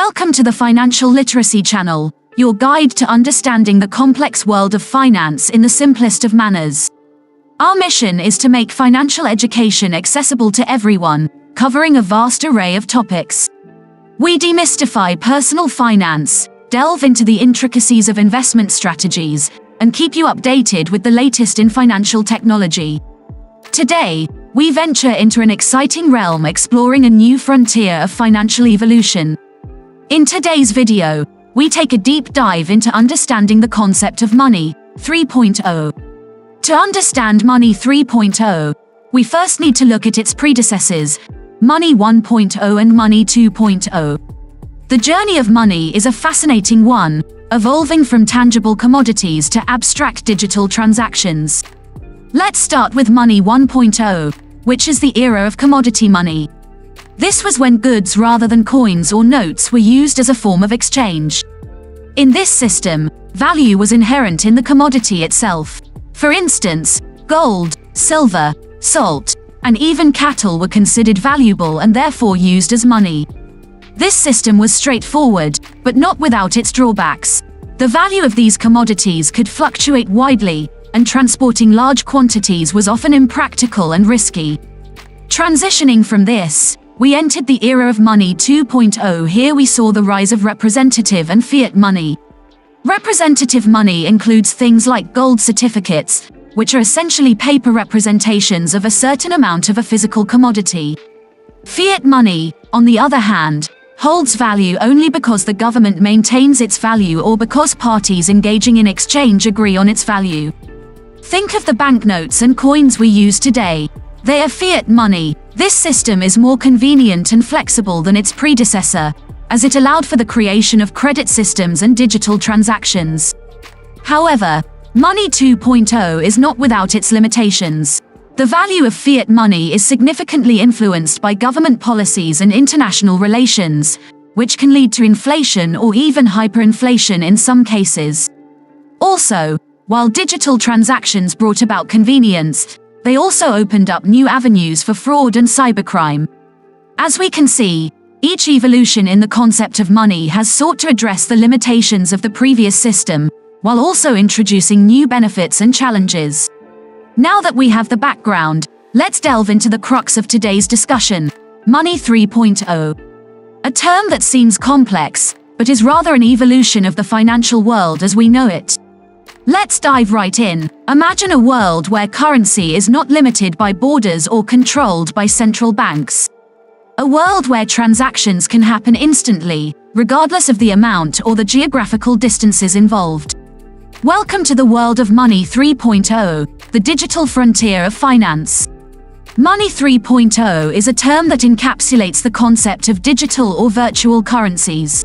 Welcome to the Financial Literacy Channel, your guide to understanding the complex world of finance in the simplest of manners. Our mission is to make financial education accessible to everyone, covering a vast array of topics. We demystify personal finance, delve into the intricacies of investment strategies, and keep you updated with the latest in financial technology. Today, we venture into an exciting realm exploring a new frontier of financial evolution. In today's video, we take a deep dive into understanding the concept of Money 3.0. To understand Money 3.0, we first need to look at its predecessors, Money 1.0 and Money 2.0. The journey of money is a fascinating one, evolving from tangible commodities to abstract digital transactions. Let's start with Money 1.0, which is the era of commodity money. This was when goods rather than coins or notes were used as a form of exchange. In this system, value was inherent in the commodity itself. For instance, gold, silver, salt, and even cattle were considered valuable and therefore used as money. This system was straightforward, but not without its drawbacks. The value of these commodities could fluctuate widely, and transporting large quantities was often impractical and risky. Transitioning from this, we entered the era of Money 2.0. Here we saw the rise of representative and fiat money. Representative money includes things like gold certificates, which are essentially paper representations of a certain amount of a physical commodity. Fiat money, on the other hand, holds value only because the government maintains its value or because parties engaging in exchange agree on its value. Think of the banknotes and coins we use today. They are fiat money. This system is more convenient and flexible than its predecessor, as it allowed for the creation of credit systems and digital transactions. However, Money 2.0 is not without its limitations. The value of fiat money is significantly influenced by government policies and international relations, which can lead to inflation or even hyperinflation in some cases. Also, while digital transactions brought about convenience, they also opened up new avenues for fraud and cybercrime. As we can see, each evolution in the concept of money has sought to address the limitations of the previous system, while also introducing new benefits and challenges. Now that we have the background, let's delve into the crux of today's discussion, Money 3.0. A term that seems complex, but is rather an evolution of the financial world as we know it. Let's dive right in. Imagine a world where currency is not limited by borders or controlled by central banks. A world where transactions can happen instantly, regardless of the amount or the geographical distances involved. Welcome to the world of Money 3.0, the digital frontier of finance. Money 3.0 is a term that encapsulates the concept of digital or virtual currencies.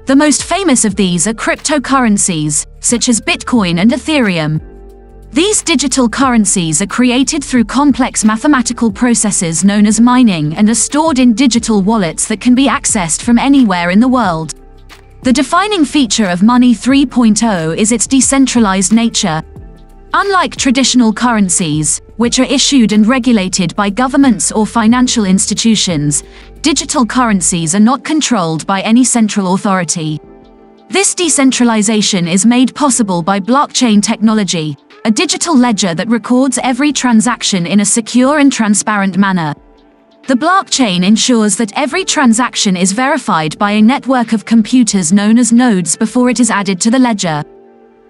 The most famous of these are cryptocurrencies, such as Bitcoin and Ethereum. These digital currencies are created through complex mathematical processes known as mining and are stored in digital wallets that can be accessed from anywhere in the world. The defining feature of Money 3.0 is its decentralized nature. Unlike traditional currencies, which are issued and regulated by governments or financial institutions, digital currencies are not controlled by any central authority. This decentralization is made possible by blockchain technology, a digital ledger that records every transaction in a secure and transparent manner. The blockchain ensures that every transaction is verified by a network of computers known as nodes before it is added to the ledger.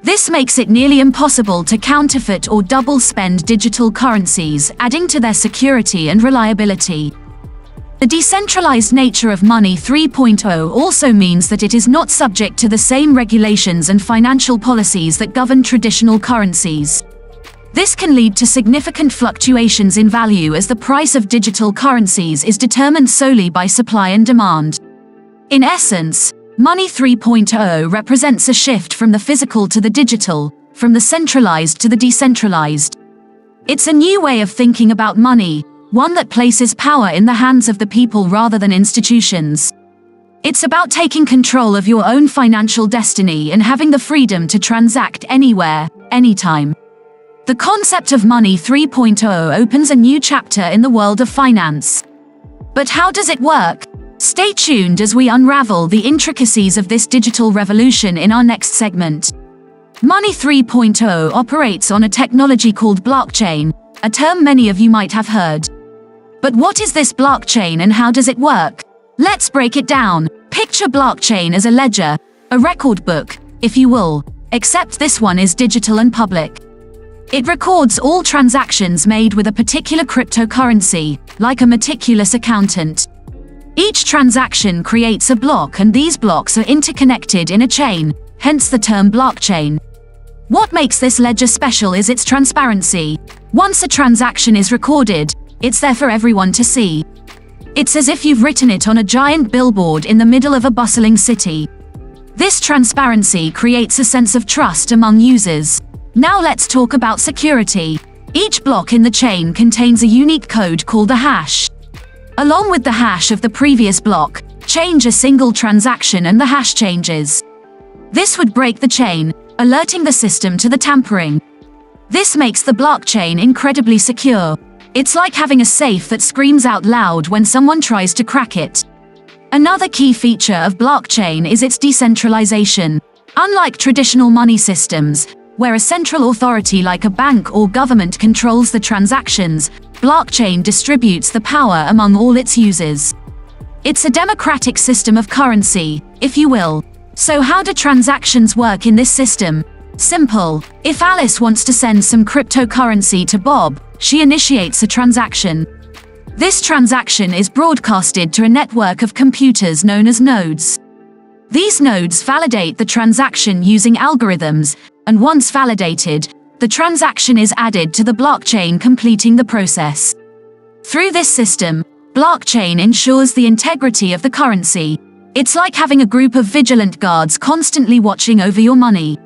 This makes it nearly impossible to counterfeit or double-spend digital currencies, adding to their security and reliability. The decentralized nature of Money 3.0 also means that it is not subject to the same regulations and financial policies that govern traditional currencies. This can lead to significant fluctuations in value as the price of digital currencies is determined solely by supply and demand. In essence, Money 3.0 represents a shift from the physical to the digital, from the centralized to the decentralized. It's a new way of thinking about money, one that places power in the hands of the people rather than institutions. It's about taking control of your own financial destiny and having the freedom to transact anywhere, anytime. The concept of Money 3.0 opens a new chapter in the world of finance. But how does it work? Stay tuned as we unravel the intricacies of this digital revolution in our next segment. Money 3.0 operates on a technology called blockchain, a term many of you might have heard. But what is this blockchain and how does it work? Let's break it down. Picture blockchain as a ledger, a record book, if you will, except this one is digital and public. It records all transactions made with a particular cryptocurrency, like a meticulous accountant. Each transaction creates a block and these blocks are interconnected in a chain, hence the term blockchain. What makes this ledger special is its transparency. Once a transaction is recorded, it's there for everyone to see. It's as if you've written it on a giant billboard in the middle of a bustling city. This transparency creates a sense of trust among users. Now let's talk about security. Each block in the chain contains a unique code called a hash. Along with the hash of the previous block, change a single transaction and the hash changes. This would break the chain, alerting the system to the tampering. This makes the blockchain incredibly secure. It's like having a safe that screams out loud when someone tries to crack it. Another key feature of blockchain is its decentralization. Unlike traditional money systems, where a central authority like a bank or government controls the transactions, blockchain distributes the power among all its users. It's a democratic system of currency, if you will. So how do transactions work in this system? Simple. If Alice wants to send some cryptocurrency to Bob, she initiates a transaction. This transaction is broadcasted to a network of computers known as nodes. These nodes validate the transaction using algorithms, and once validated, the transaction is added to the blockchain, completing the process. Through this system, blockchain ensures the integrity of the currency. It's like having a group of vigilant guards constantly watching over your money.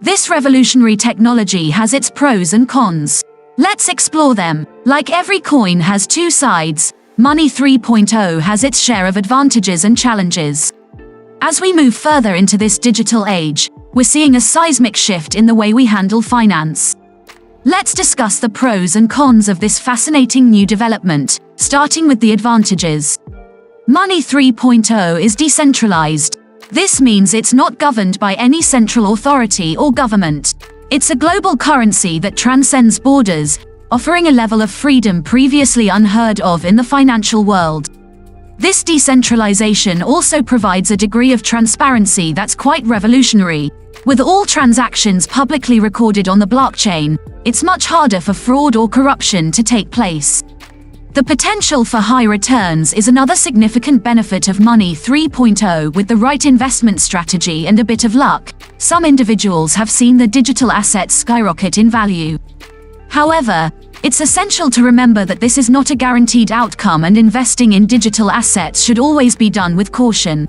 This revolutionary technology has its pros and cons. Let's explore them. Like every coin has two sides, Money 3.0 has its share of advantages and challenges. As we move further into this digital age, we're seeing a seismic shift in the way we handle finance. Let's discuss the pros and cons of this fascinating new development, starting with the advantages. Money 3.0 is decentralized. This means it's not governed by any central authority or government. It's a global currency that transcends borders, offering a level of freedom previously unheard of in the financial world. This decentralization also provides a degree of transparency that's quite revolutionary. With all transactions publicly recorded on the blockchain, it's much harder for fraud or corruption to take place. The potential for high returns is another significant benefit of Money 3.0. With the right investment strategy and a bit of luck, some individuals have seen the digital assets skyrocket in value. However, it's essential to remember that this is not a guaranteed outcome, and investing in digital assets should always be done with caution.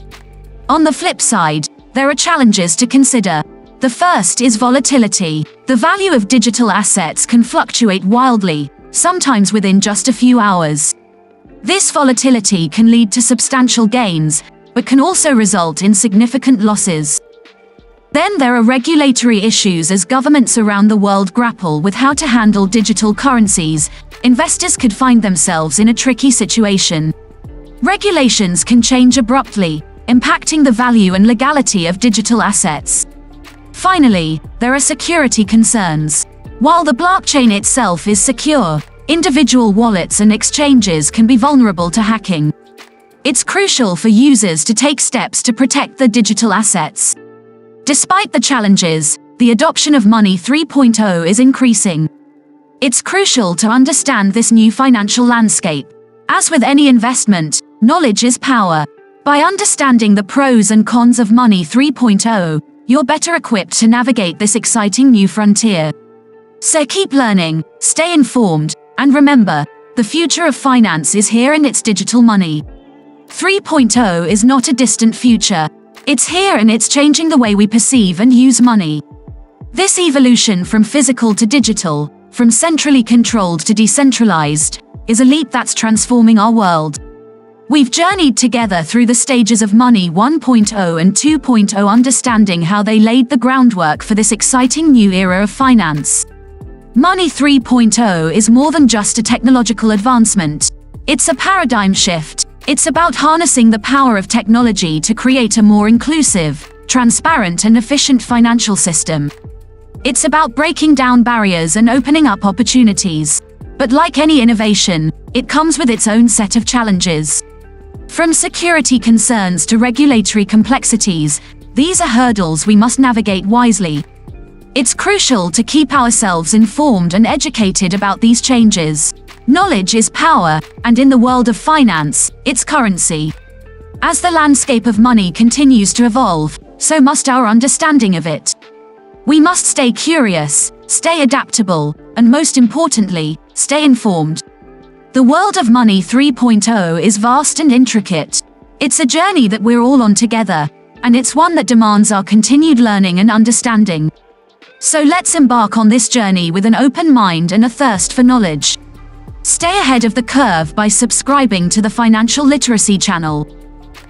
On the flip side, there are challenges to consider. The first is volatility. The value of digital assets can fluctuate wildly, sometimes within just a few hours. This volatility can lead to substantial gains, but can also result in significant losses. Then there are regulatory issues. As governments around the world grapple with how to handle digital currencies, investors could find themselves in a tricky situation. Regulations can change abruptly, impacting the value and legality of digital assets. Finally, there are security concerns. While the blockchain itself is secure, individual wallets and exchanges can be vulnerable to hacking. It's crucial for users to take steps to protect their digital assets. Despite the challenges, the adoption of Money 3.0 is increasing. It's crucial to understand this new financial landscape. As with any investment, knowledge is power. By understanding the pros and cons of Money 3.0, you're better equipped to navigate this exciting new frontier. So keep learning, stay informed, and remember, the future of finance is here and it's digital money. 3.0 is not a distant future. It's here and it's changing the way we perceive and use money. This evolution from physical to digital, from centrally controlled to decentralized, is a leap that's transforming our world. We've journeyed together through the stages of Money 1.0 and 2.0, understanding how they laid the groundwork for this exciting new era of finance. Money 3.0 is more than just a technological advancement. It's a paradigm shift. It's about harnessing the power of technology to create a more inclusive, transparent and efficient financial system. It's about breaking down barriers and opening up opportunities. But like any innovation, it comes with its own set of challenges. From security concerns to regulatory complexities, these are hurdles we must navigate wisely. It's crucial to keep ourselves informed and educated about these changes. Knowledge is power, and in the world of finance, it's currency. As the landscape of money continues to evolve, so must our understanding of it. We must stay curious, stay adaptable, and most importantly, stay informed. The world of money 3.0 is vast and intricate. It's a journey that we're all on together, and it's one that demands our continued learning and understanding. So let's embark on this journey with an open mind and a thirst for knowledge. Stay ahead of the curve by subscribing to the Financial Literacy channel.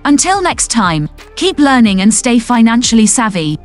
Until next time, keep learning and stay financially savvy.